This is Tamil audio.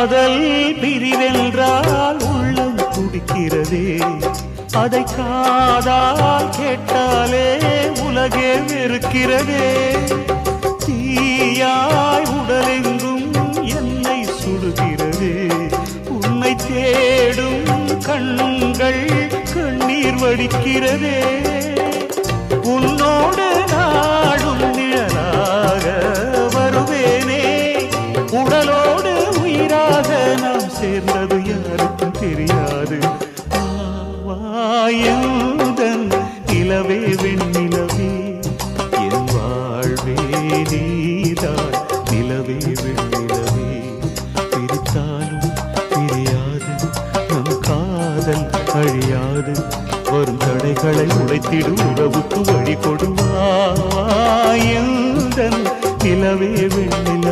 காதல் பிரிவென்றால் உள்ளம் துடிக்கிறதே, அதை காதால் கேட்டாலே உலகே வெறுக்கிறதே. தீயாய் உடலெங்கும் என்னை சுடுகிறதே, உன்னை தேடும் கண்கள் கண்ணீர் வடிக்கிறதே. உன்னோடு நாடும் நிழலாக வருவேனே, உடலோடு உயிராக நாம் சேர்ந்தது யாருக்கும் தெரியாது. வாயுதன் நிலவே வெண்ணிலவே, என் வாழ்வே நீதான் நிலவே வெண்ணிலவே. பிரித்தாலும் பிரியாது நம் காதல் அழியாது, வரும் தடைகளை உடைத்திடும் உறவுக்கு வழி கொடுவாயுதன் நிலவே வெண்ணிலவே.